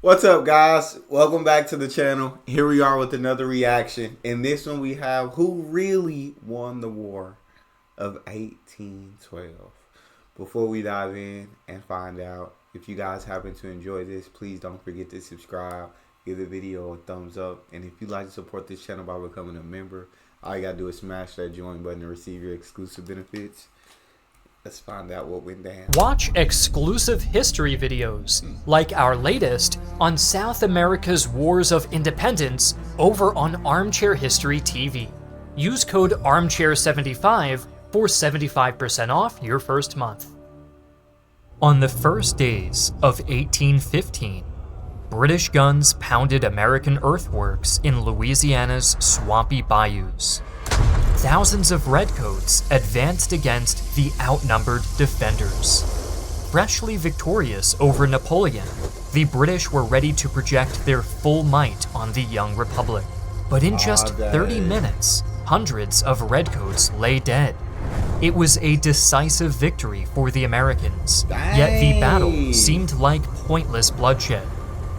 What's up, guys? Welcome back to the channel. Here we are with another reaction. In this one, we have who really won the War of 1812. Before we dive in and find out, if you guys happen to enjoy this, please don't forget to subscribe, give the video a thumbs up, and if you'd like to support this channel by becoming a member, all you gotta do is smash that join button to receive your exclusive benefits. Let's find out what went down. Watch exclusive history videos, like our latest on South America's Wars of Independence over on Armchair History TV. Use code ARMCHAIR75 for 75% off your first month. On the first days of 1815, British guns pounded American earthworks in Louisiana's swampy bayous. Thousands of redcoats advanced against the outnumbered defenders. Freshly victorious over Napoleon, the British were ready to project their full might on the young republic. But in just 30 minutes, hundreds of redcoats lay dead. It was a decisive victory for the Americans, yet the battle seemed like pointless bloodshed.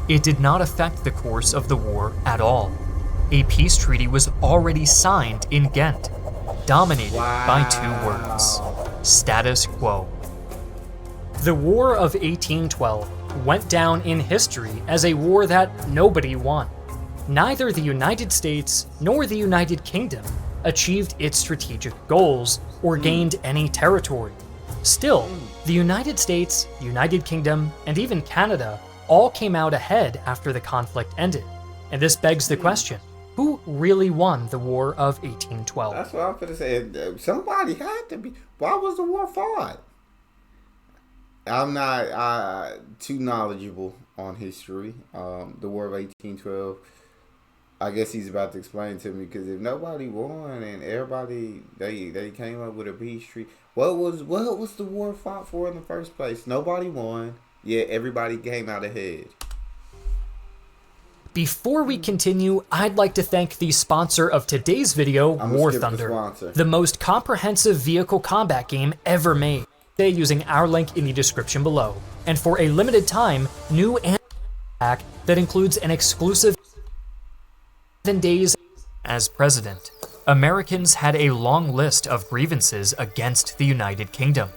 It did not affect the course of the war at all. A peace treaty was already signed in Ghent, dominated by two words: status quo. The War of 1812 went down in history as a war that nobody won. Neither the United States nor the United Kingdom achieved its strategic goals or gained any territory. Still, the United States, United Kingdom, and even Canada all came out ahead after the conflict ended. And this begs the question: who really won the War of 1812? That's what I'm gonna say. Somebody had to be. Why was the war fought? I'm not too knowledgeable on history. The War of 1812. I guess he's about to explain to me, because if nobody won and everybody they came up with a peace treaty, what was the war fought for in the first place? Nobody won, yet everybody came out ahead. Before we continue, I'd like to thank the sponsor of today's video, War Thunder, the most comprehensive vehicle combat game ever made. Stay using our link in the description below. And for a limited time, new and pack that includes an exclusive 7 days as president. Americans had a long list of grievances against the United Kingdom,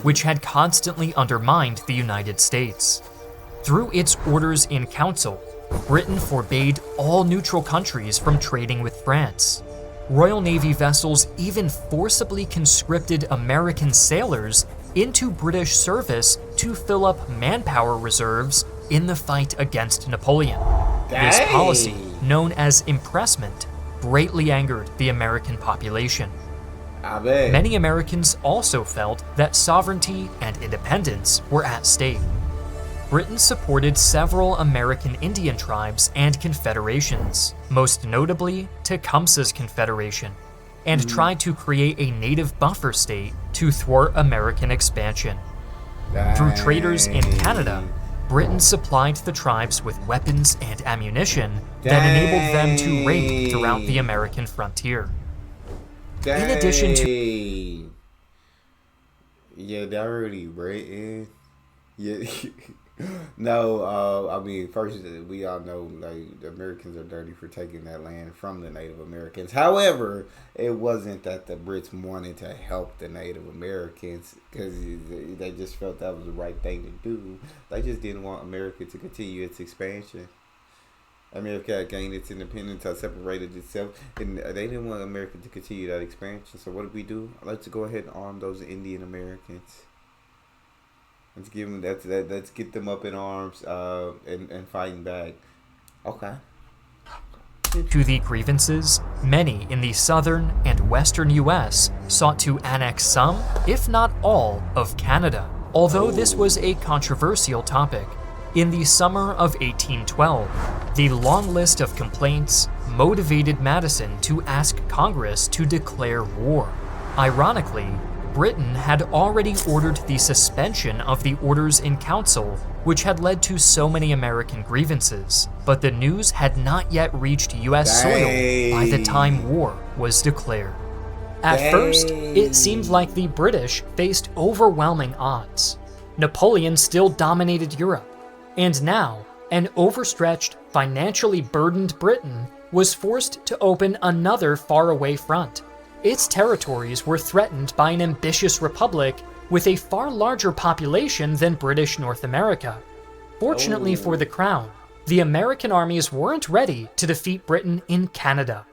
which had constantly undermined the United States. Through its orders in council, Britain forbade all neutral countries from trading with France. Royal Navy vessels even forcibly conscripted American sailors into British service to fill up manpower reserves in the fight against Napoleon. This policy, known as impressment, greatly angered the American population. Many Americans also felt that sovereignty and independence were at stake. Britain supported several American Indian tribes and confederations, most notably Tecumseh's Confederation, and tried to create a native buffer state to thwart American expansion. Through traders in Canada, Britain supplied the tribes with weapons and ammunition that enabled them to raid throughout the American frontier. In addition to... Yeah, they already Britain. Yeah. No, I mean, first, we all know, like, the Americans are dirty for taking that land from the Native Americans. However, it wasn't that the Brits wanted to help the Native Americans, because they just felt that was the right thing to do. They just didn't want America to continue its expansion. America had gained its independence, had separated itself, and they didn't want America to continue that expansion. So what did we do? Let's go ahead and arm those Indian Americans. Let's give them let's get them up in arms and fighting back. Okay. To the grievances, many in the southern and western U.S. sought to annex some, if not all, of Canada. Although this was a controversial topic, in the summer of 1812, the long list of complaints motivated Madison to ask Congress to declare war. Ironically, Britain had already ordered the suspension of the orders in council, which had led to so many American grievances, but the news had not yet reached U.S. soil by the time war was declared. At first, it seemed like the British faced overwhelming odds. Napoleon still dominated Europe, and now An overstretched, financially burdened Britain was forced to open another faraway front. Its territories were threatened by an ambitious republic with a far larger population than British North America. Fortunately for the Crown, the American armies weren't ready to defeat Britain in Canada.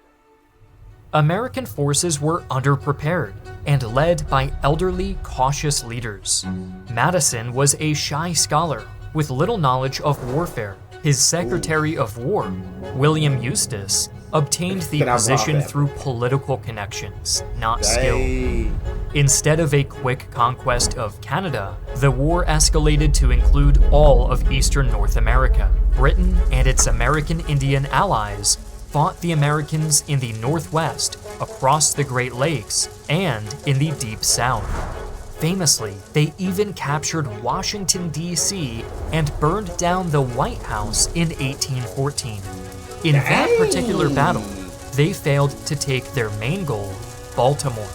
American forces were underprepared and led by elderly, cautious leaders. Madison was a shy scholar with little knowledge of warfare. His Secretary of War, William Eustis, obtained the position through political connections, not skill. Instead of a quick conquest of Canada, the war escalated to include all of eastern North America. Britain and its American Indian allies fought the Americans in the Northwest, across the Great Lakes, and in the Deep South. Famously, they even captured Washington, D.C. and burned down the White House in 1814. In that particular battle, they failed to take their main goal, Baltimore.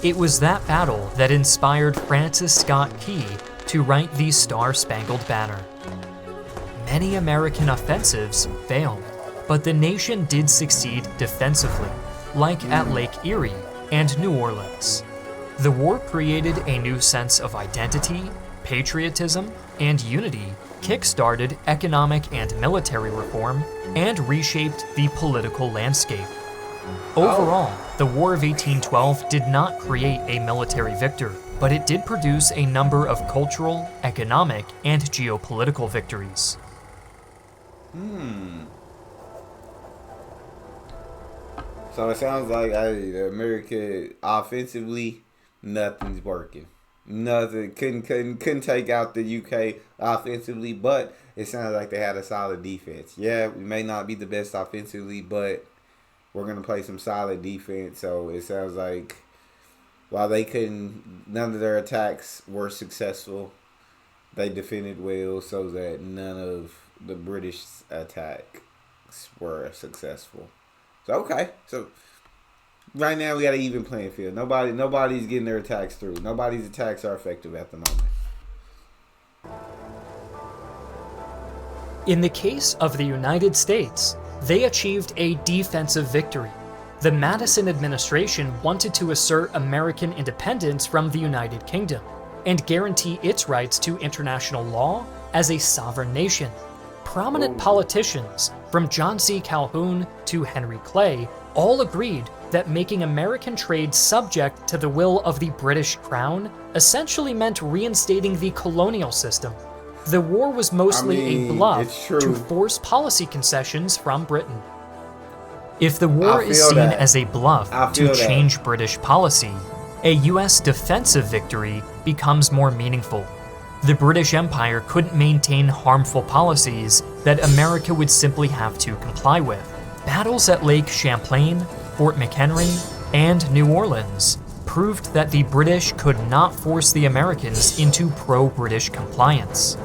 It was that battle that inspired Francis Scott Key to write the Star-Spangled Banner. Many American offensives failed, but the nation did succeed defensively, like at Lake Erie and New Orleans. The war created a new sense of identity, patriotism, and unity, kick-started economic and military reform, and reshaped the political landscape. Overall, the War of 1812 did not create a military victor, but it did produce a number of cultural, economic, and geopolitical victories. So it sounds like America offensively, nothing's working. Nothing couldn't take out the UK offensively, but it sounds like they had a solid defense. Yeah, we may not be the best offensively, but we're gonna play some solid defense. So it sounds like while none of their attacks were successful, they defended well so that none of the British attacks were successful. So okay, so right now we got an even playing field. Nobody's getting their attacks through. Nobody's attacks are effective at the moment. In the case of the United States, they achieved a defensive victory. The Madison administration wanted to assert American independence from the United Kingdom and guarantee its rights to international law as a sovereign nation. Prominent politicians, from John C. Calhoun to Henry Clay, all agreed that making American trade subject to the will of the British Crown essentially meant reinstating the colonial system. The war was mostly a bluff to force policy concessions from Britain. If the war is seen as a bluff to change British policy, a US defensive victory becomes more meaningful. The British Empire couldn't maintain harmful policies that America would simply have to comply with. Battles at Lake Champlain, Fort McHenry, and New Orleans proved that the British could not force the Americans into pro-British compliance.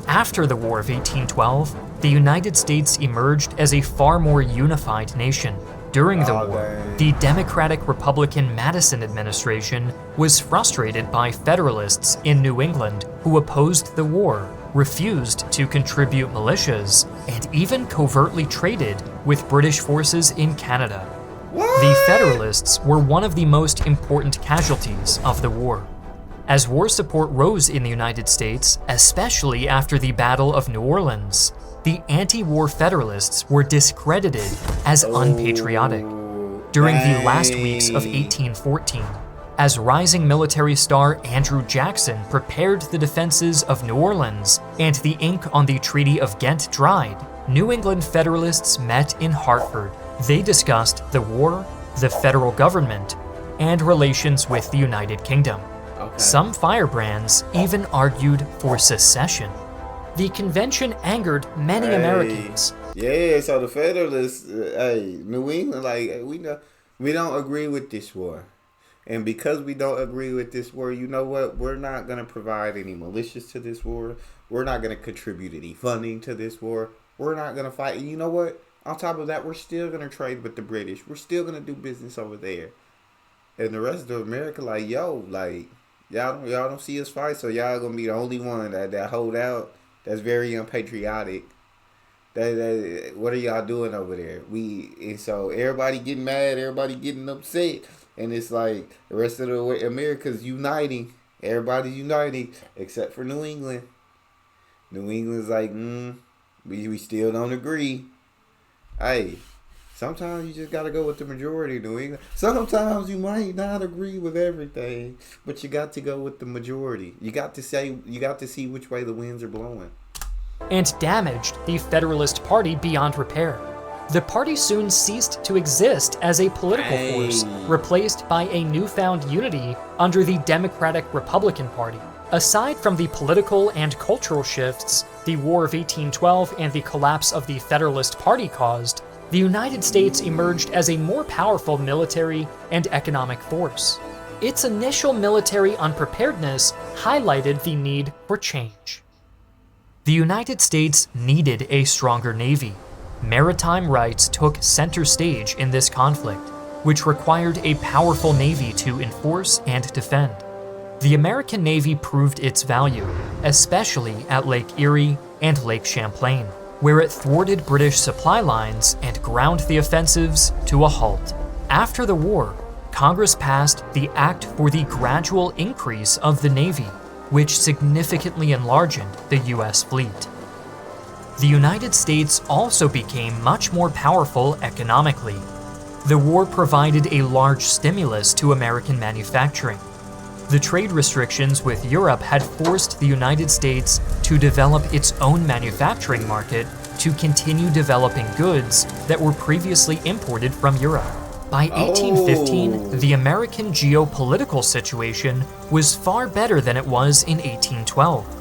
After the War of 1812, the United States emerged as a far more unified nation. During the war, the Democratic Republican Madison administration was frustrated by Federalists in New England who opposed the war, refused to contribute militias, and even covertly traded with British forces in Canada. The Federalists were one of the most important casualties of the war. As war support rose in the United States, especially after the Battle of New Orleans, the anti-war Federalists were discredited as unpatriotic. During the last weeks of 1814, as rising military star Andrew Jackson prepared the defenses of New Orleans and the ink on the Treaty of Ghent dried, New England Federalists met in Hartford. They discussed the war, the federal government, and relations with the United Kingdom. Some firebrands even argued for secession. The convention angered many Americans. Yeah, so the Federalists, New England, we don't agree with this war. And because we don't agree with this war, you know what? We're not going to provide any militias to this war. We're not going to contribute any funding to this war. We're not going to fight. And you know what? On top of that, we're still going to trade with the British. We're still going to do business over there. And the rest of America, y'all don't see us fight, so y'all going to be the only one that hold out. That's very unpatriotic. What are y'all doing over there? And so everybody getting mad, everybody getting upset, and it's like the rest of the way, America's uniting. Everybody's uniting except for New England. New England's like, we still don't agree. Hey, sometimes you just gotta go with the majority, New England. Sometimes you might not agree with everything, but you got to go with the majority. You got to see which way the winds are blowing. And damaged the Federalist Party beyond repair. The party soon ceased to exist as a political force, replaced by a newfound unity under the Democratic Republican Party. Aside from the political and cultural shifts the War of 1812 and the collapse of the Federalist Party caused, the United States emerged as a more powerful military and economic force. Its initial military unpreparedness highlighted the need for change. The United States needed a stronger navy. Maritime rights took center stage in this conflict, which required a powerful navy to enforce and defend. The American Navy proved its value, especially at Lake Erie and Lake Champlain, where it thwarted British supply lines and ground the offensives to a halt. After the war, Congress passed the Act for the Gradual Increase of the Navy, which significantly enlarged the U.S. fleet. The United States also became much more powerful economically. The war provided a large stimulus to American manufacturing. The trade restrictions with Europe had forced the United States to develop its own manufacturing market to continue developing goods that were previously imported from Europe. By 1815, the American geopolitical situation was far better than it was in 1812.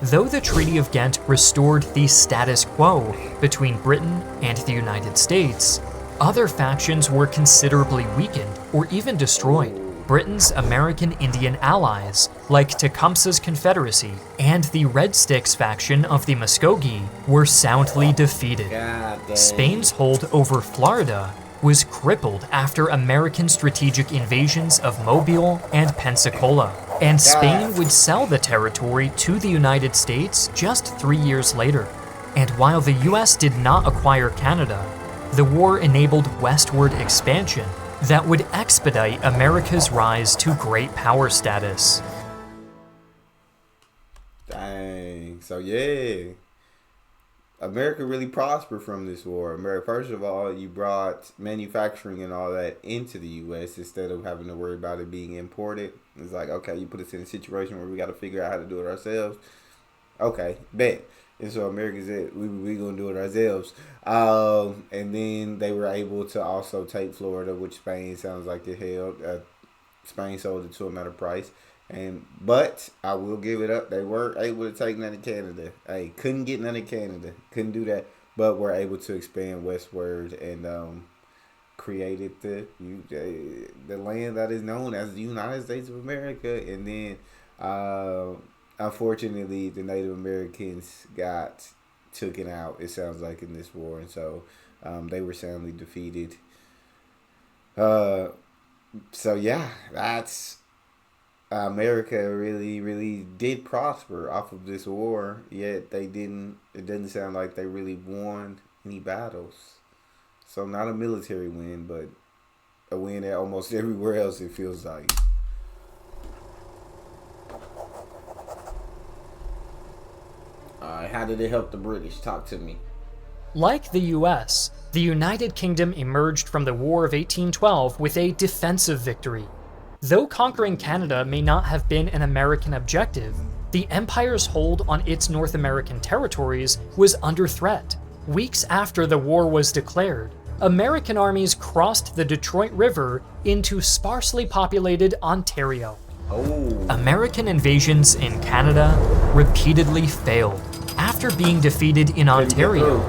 Though the Treaty of Ghent restored the status quo between Britain and the United States, other factions were considerably weakened or even destroyed. Britain's American Indian allies, like Tecumseh's Confederacy and the Red Sticks faction of the Muskogee, were soundly defeated. Spain's hold over Florida was crippled after American strategic invasions of Mobile and Pensacola, and Spain would sell the territory to the United States just 3 years later. And while the US did not acquire Canada, the war enabled westward expansion that would expedite America's rise to great power status. Dang. So yeah, America really prospered from this war. America, first of all, you brought manufacturing and all that into the U.S. instead of having to worry about it being imported. It's like, okay, you put us in a situation where we got to figure out how to do it ourselves. Okay, bet. And so America said, we going to do it ourselves. And then they were able to also take Florida, which Spain sounds like it held. Spain sold it to them at a price. But I will give it up. They weren't able to take none of Canada. Hey, couldn't get none of Canada. Couldn't do that. But were able to expand westward and created the land that is known as the United States of America. And then unfortunately, the Native Americans got taken out, it sounds like, in this war. And so they were soundly defeated. So yeah, that's... America really did prosper off of this war, yet it doesn't sound like they really won any battles. So not a military win, but a win at almost everywhere else, it feels like. Alright, how did it help the British? Talk to me. Like the US, the United Kingdom emerged from the War of 1812 with a defensive victory. Though conquering Canada may not have been an American objective, the Empire's hold on its North American territories was under threat. Weeks after the war was declared, American armies crossed the Detroit River into sparsely populated Ontario. American invasions in Canada repeatedly failed. After being defeated in Ontario,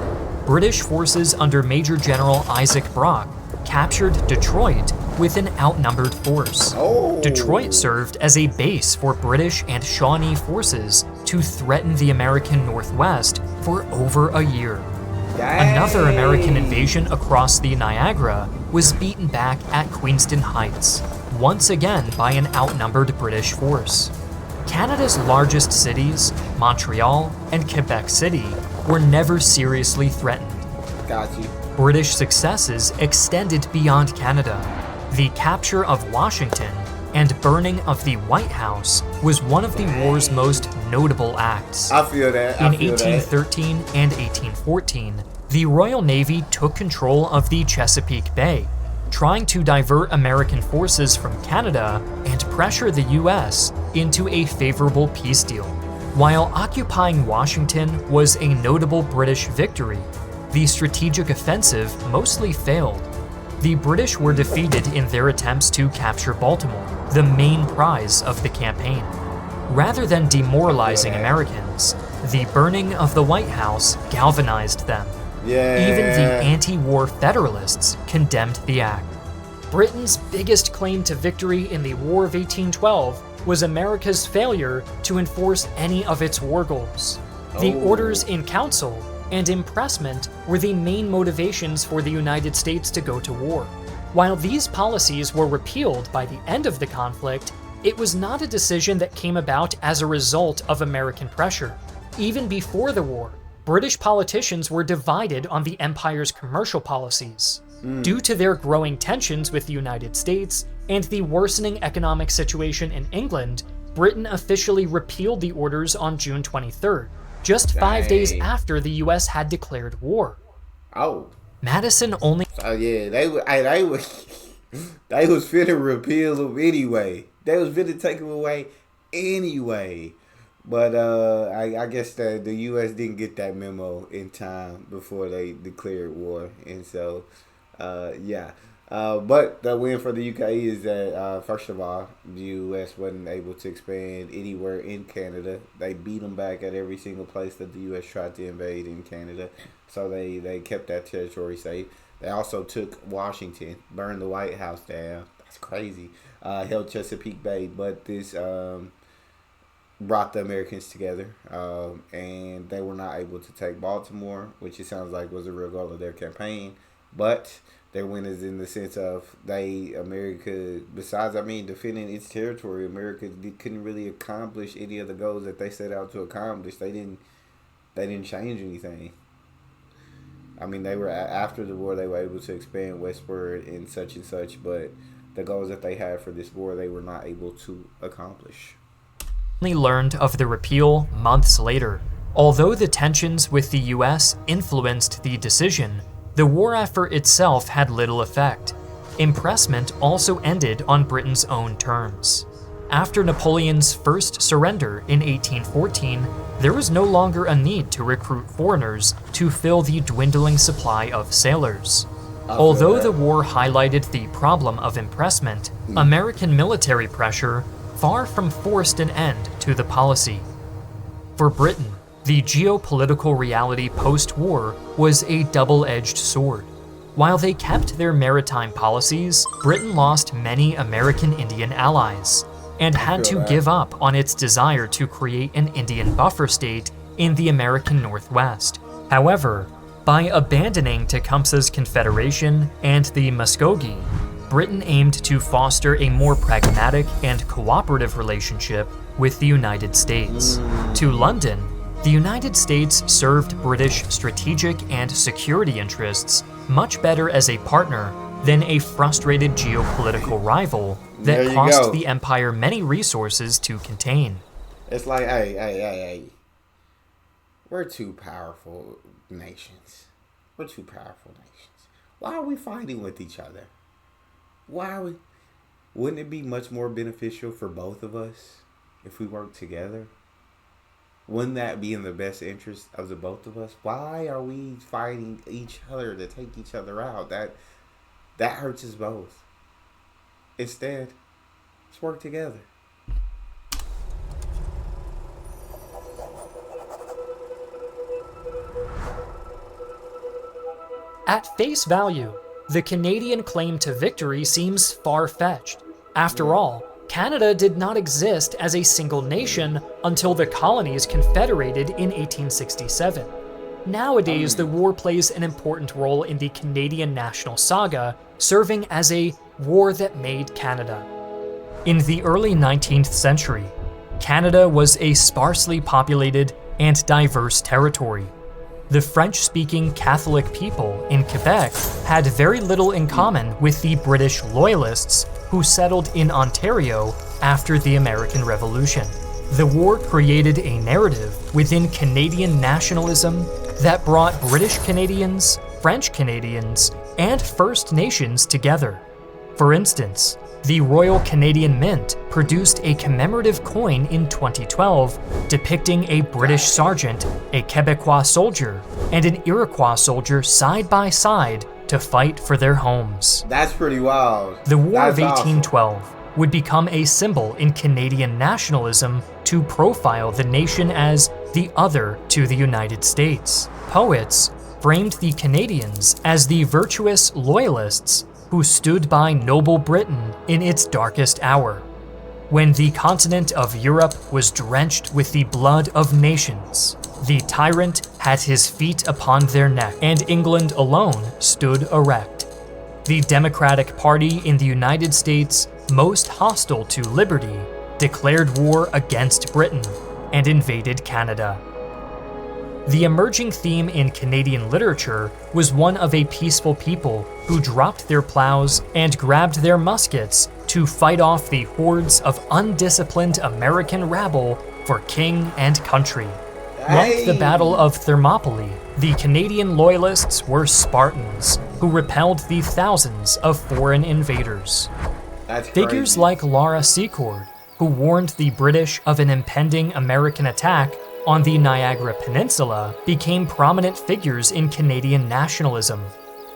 British forces under Major General Isaac Brock captured Detroit with an outnumbered force. Detroit served as a base for British and Shawnee forces to threaten the American Northwest for over a year. Another American invasion across the Niagara was beaten back at Queenston Heights, once again by an outnumbered British force. Canada's largest cities, Montreal and Quebec City, were never seriously threatened. Got you. British successes extended beyond Canada. The capture of Washington and burning of the White House was one of the war's most notable acts. I feel that. In 1813 and 1814, the Royal Navy took control of the Chesapeake Bay, trying to divert American forces from Canada and pressure the US into a favorable peace deal. While occupying Washington was a notable British victory, the strategic offensive mostly failed. The British were defeated in their attempts to capture Baltimore, the main prize of the campaign. Rather than demoralizing Americans, the burning of the White House galvanized them. Yeah. Even the anti-war Federalists condemned the act. Britain's biggest claim to victory in the War of 1812 was America's failure to enforce any of its war goals. The Orders in Council and impressment were the main motivations for the United States to go to war. While these policies were repealed by the end of the conflict, it was not a decision that came about as a result of American pressure. Even before the war, British politicians were divided on the empire's commercial policies. Due to their growing tensions with the United States and the worsening economic situation in England, Britain officially repealed the orders on June 23rd, just 5 days after the US had declared war. Oh. Madison only... Oh, yeah, they was finna repeal them anyway. They was finna take them away anyway. But I guess the U.S. didn't get that memo in time before they declared war. And so, yeah. But the win for the UK is that, first of all, the U.S. wasn't able to expand anywhere in Canada. They beat them back at every single place that the U.S. tried to invade in Canada. So they kept that territory safe. They also took Washington, burned the White House down. That's crazy. Held Chesapeake Bay. But this brought the Americans together. And they were not able to take Baltimore, which it sounds like was a real goal of their campaign. But their win is in the sense of America, besides, defending its territory, America couldn't really accomplish any of the goals that they set out to accomplish. They didn't change anything. They were, after the war, they were able to expand westward and such, but the goals that they had for this war, they were not able to accomplish. Learned of the repeal months later. Although the tensions with the US influenced the decision, the war effort itself had little effect. Impressment also ended on Britain's own terms. After Napoleon's first surrender in 1814, there was no longer a need to recruit foreigners to fill the dwindling supply of sailors. Although the war highlighted the problem of impressment, American military pressure far from forced an end to the policy. For Britain, the geopolitical reality post-war was a double-edged sword. While they kept their maritime policies, Britain lost many American Indian allies and had to give up on its desire to create an Indian buffer state in the American Northwest. However, by abandoning Tecumseh's Confederation and the Muskogee, Britain aimed to foster a more pragmatic and cooperative relationship with the United States. To London, the United States served British strategic and security interests much better as a partner than a frustrated geopolitical rival that cost the empire many resources to contain. It's like, hey. We're two powerful nations. Why are we fighting with each other? Wouldn't it be much more beneficial for both of us if we work together? Wouldn't that be in the best interest of the both of us? Why are we fighting each other to take each other out? That hurts us both. Instead, let's work together. At face value, the Canadian claim to victory seems far-fetched. After all, Canada did not exist as a single nation until the colonies confederated in 1867. Nowadays, the war plays an important role in the Canadian national saga, serving as a war that made Canada. In the early 19th century, Canada was a sparsely populated and diverse territory. The French-speaking Catholic people in Quebec had very little in common with the British Loyalists who settled in Ontario after the American Revolution. The war created a narrative within Canadian nationalism that brought British Canadians, French Canadians, and First Nations together. For instance, the Royal Canadian Mint produced a commemorative coin in 2012 depicting a British sergeant, a Quebecois soldier, and an Iroquois soldier side by side to fight for their homes. That's pretty wild. The War of That's awesome. 1812 would become a symbol in Canadian nationalism to profile the nation as the other to the United States. Poets framed the Canadians as the virtuous loyalists who stood by noble Britain in its darkest hour, when the continent of Europe was drenched with the blood of nations. The tyrant had his feet upon their neck, and England alone stood erect. The Democratic Party in the United States, most hostile to liberty, declared war against Britain and invaded Canada. The emerging theme in Canadian literature was one of a peaceful people who dropped their plows and grabbed their muskets to fight off the hordes of undisciplined American rabble for king and country. Like the Battle of Thermopylae, the Canadian Loyalists were Spartans who repelled the thousands of foreign invaders. That's Figures crazy. like Laura Secord, who warned the British of an impending American attack on the Niagara Peninsula, became prominent figures in Canadian nationalism.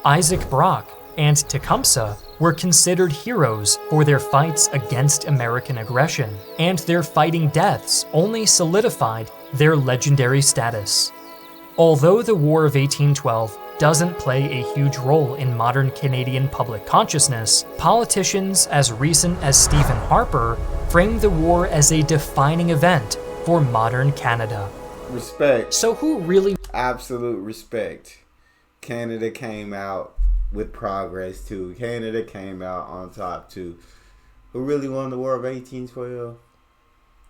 Isaac Brock and Tecumseh were considered heroes for their fights against American aggression, and their fighting deaths only solidified their legendary status. Although the War of 1812 doesn't play a huge role in modern Canadian public consciousness, politicians as recent as Stephen Harper framed the war as a defining event for modern Canada. Respect. So who really Absolute respect. Canada came out with progress too. Canada came out on top too. Who really won the War of 1812?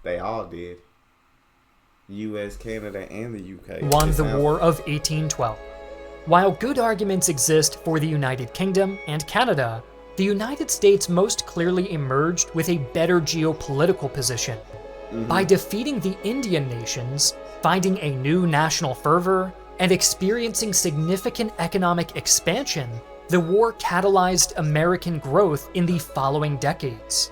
They all did. U.S., Canada, and the U.K. won It the sounds- War of 1812? While good arguments exist for the United Kingdom and Canada, the United States most clearly emerged with a better geopolitical position. By defeating the Indian nations, finding a new national fervor, and experiencing significant economic expansion, the war catalyzed American growth in the following decades.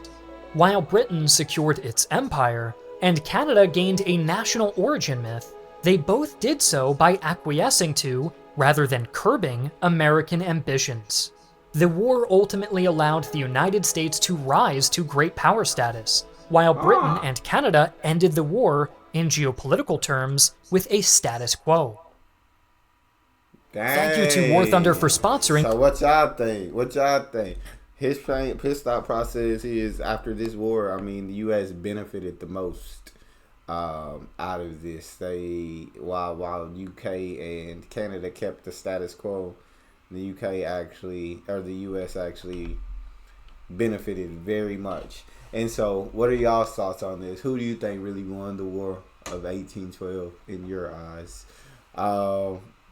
While Britain secured its empire, and Canada gained a national origin myth, they both did so by acquiescing to, rather than curbing, American ambitions. The war ultimately allowed the United States to rise to great power status, while Britain and Canada ended the war, in geopolitical terms, with a status quo. Thank you to War Thunder for sponsoring. So what y'all think? What y'all think? His thought process is, after this war, I mean, the U.S. benefited the most out of this. They while U.K. and Canada kept the status quo, the the U.S. actually benefited very much. And so, what are y'all's thoughts on this? Who do you think really won the War of 1812 in your eyes?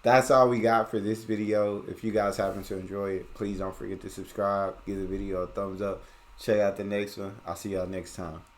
That's all we got for this video. If you guys happen to enjoy it, please don't forget to subscribe. Give the video a thumbs up. Check out the next one. I'll see y'all next time.